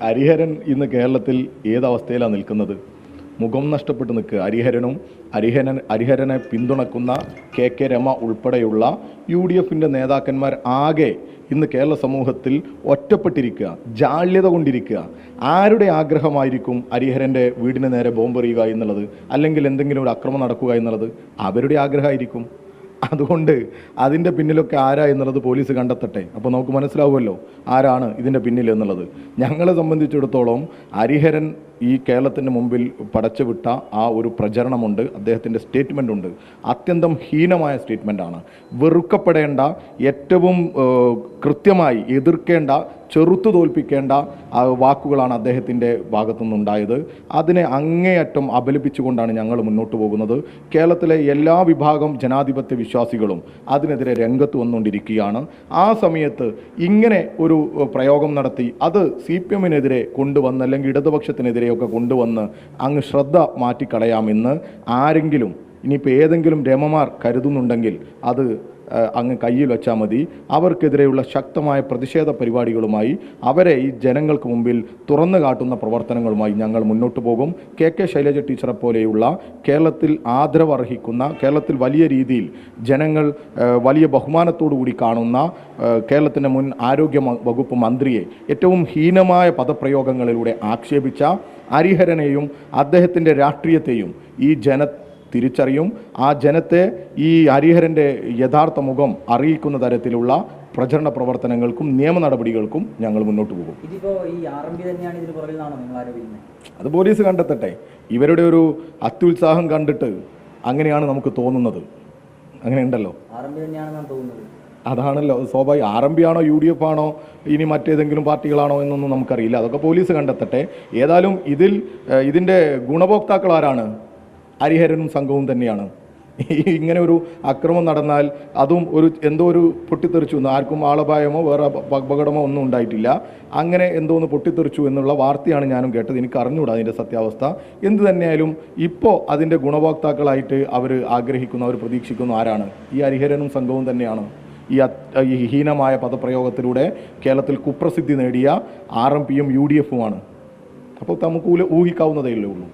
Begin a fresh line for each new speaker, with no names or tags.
ഹരിഹരൻ ഇന്ന് കേരളത്തിൽ ഏതവസ്ഥയിലാണ് നിൽക്കുന്നത്? മുഖം നഷ്ടപ്പെട്ട് നിൽക്കുക. ഹരിഹരനെ പിന്തുണക്കുന്ന കെ രമ ഉൾപ്പെടെയുള്ള UDFിൻ്റെ നേതാക്കന്മാർ ആകെ ഇന്ന് കേരള സമൂഹത്തിൽ ഒറ്റപ്പെട്ടിരിക്കുക, ജാള്യത കൊണ്ടിരിക്കുക. ആരുടെ ആഗ്രഹമായിരിക്കും ഹരിഹരൻ്റെ വീടിന് നേരെ ബോംബെറിയുക എന്നുള്ളത്, അല്ലെങ്കിൽ എന്തെങ്കിലും ഒരു അക്രമം നടക്കുക എന്നുള്ളത്? അവരുടെ ആഗ്രഹമായിരിക്കും. അതുകൊണ്ട് അതിൻ്റെ പിന്നിലൊക്കെ ആരാ എന്നുള്ളത് പോലീസ് കണ്ടെത്തട്ടെ. അപ്പോൾ നമുക്ക് മനസ്സിലാവുമല്ലോ ആരാണ് ഇതിൻ്റെ പിന്നിൽ എന്നുള്ളത്. ഞങ്ങളെ സംബന്ധിച്ചിടത്തോളം ഹരിഹരൻ ഈ കേരളത്തിൻ്റെ മുമ്പിൽ പടച്ചുവിട്ട ആ ഒരു പ്രചരണമുണ്ട്, അദ്ദേഹത്തിൻ്റെ സ്റ്റേറ്റ്മെൻ്റ് ഉണ്ട്. അത്യന്തം ഹീനമായ സ്റ്റേറ്റ്മെൻറ്റാണ്. വെറുക്കപ്പെടേണ്ട, ഏറ്റവും കൃത്യമായി എതിർക്കേണ്ട, ചെറുത്തു തോൽപ്പിക്കേണ്ട വാക്കുകളാണ് അദ്ദേഹത്തിൻ്റെ ഭാഗത്തുനിന്നുണ്ടായത്. അതിനെ അങ്ങേയറ്റം അപലപിച്ചുകൊണ്ടാണ് ഞങ്ങൾ മുന്നോട്ട് പോകുന്നത്. കേരളത്തിലെ എല്ലാ വിഭാഗം ജനാധിപത്യ വിശ്വാസികളും അതിനെതിരെ രംഗത്ത് വന്നുകൊണ്ടിരിക്കുകയാണ്. ആ സമയത്ത് ഇങ്ങനെ ഒരു പ്രയോഗം നടത്തി അത് CPMനെതിരെ കൊണ്ടുവന്ന്, അല്ലെങ്കിൽ ഇടതുപക്ഷത്തിനെതിരെയൊക്കെ കൊണ്ടുവന്ന് അങ്ങ് ശ്രദ്ധ മാറ്റിക്കളയാമെന്ന് ആരെങ്കിലും, ഇനിയിപ്പോൾ ഏതെങ്കിലും രമമാർ കരുതുന്നുണ്ടെങ്കിൽ അത് അങ്ങ് കയ്യിൽ വെച്ചാൽ മതി. അവർക്കെതിരെയുള്ള ശക്തമായ പ്രതിഷേധ പരിപാടികളുമായി, അവരെ ഈ ജനങ്ങൾക്ക് മുമ്പിൽ തുറന്നു കാട്ടുന്ന പ്രവർത്തനങ്ങളുമായി ഞങ്ങൾ മുന്നോട്ട് പോകും. KK ശൈലജ ടീച്ചറെ പോലെയുള്ള കേരളത്തിൽ ആദരവർഹിക്കുന്ന, കേരളത്തിൽ വലിയ രീതിയിൽ ജനങ്ങൾ വലിയ ബഹുമാനത്തോടു കൂടി കാണുന്ന കേരളത്തിൻ്റെ മുൻ ആരോഗ്യ വകുപ്പ് മന്ത്രിയെ ഏറ്റവും ഹീനമായ പദപ്രയോഗങ്ങളിലൂടെ ആക്ഷേപിച്ച ഹരിഹരനെയും അദ്ദേഹത്തിൻ്റെ രാഷ്ട്രീയത്തെയും ഈ തിരിച്ചറിയും. ആ ജനത്തെ ഈ ഹരിഹരൻ്റെ യഥാർത്ഥ മുഖം അറിയിക്കുന്ന തരത്തിലുള്ള പ്രചരണ പ്രവർത്തനങ്ങൾക്കും നിയമ നടപടികൾക്കും ഞങ്ങൾ മുന്നോട്ട് പോകും. അത് പോലീസ് കണ്ടെത്തട്ടെ. ഇവരുടെ ഒരു അത്യുത്സാഹം കണ്ടിട്ട് അങ്ങനെയാണ് നമുക്ക് തോന്നുന്നത്. അങ്ങനെ ഉണ്ടല്ലോ, അതാണല്ലോ സ്വാഭാവികം. RMP ആണോ UDF ആണോ ഇനി മറ്റേതെങ്കിലും പാർട്ടികളാണോ എന്നൊന്നും നമുക്കറിയില്ല. അതൊക്കെ പോലീസ് കണ്ടെത്തട്ടെ. ഏതായാലും ഇതിൻ്റെ ഗുണഭോക്താക്കൾ ആരാണ്? ഹരിഹരനും സംഘവും തന്നെയാണ്. ഇങ്ങനെ ഒരു അക്രമം നടന്നാൽ അതും എന്തോ ഒരു പൊട്ടിത്തെറിച്ചു എന്ന്, ആർക്കും ആളപായമോ വേറെ അപകടമോ ഒന്നും ഉണ്ടായിട്ടില്ല. അങ്ങനെ എന്തോ ഒന്ന് പൊട്ടിത്തെറിച്ചു എന്നുള്ള വാർത്തയാണ് ഞാനും കേട്ടത്. എനിക്ക് അറിഞ്ഞുകൂടാ അതിൻ്റെ സത്യാവസ്ഥ. എന്ത് തന്നെയായാലും ഇപ്പോൾ അതിൻ്റെ ഗുണഭോക്താക്കളായിട്ട് അവർ ആഗ്രഹിക്കുന്നു, അവർ പ്രതീക്ഷിക്കുന്നു ആരാണ്? ഈ ഹരിഹരനും സംഘവും തന്നെയാണ്. ഈ ഹീനമായ പദപ്രയോഗത്തിലൂടെ കേരളത്തിൽ കുപ്രസിദ്ധി നേടിയ RMPയും UDFുമാണ്. അപ്പോൾ നമുക്ക് ഊഹിക്കാവുന്നതേ ഉള്ളൂ.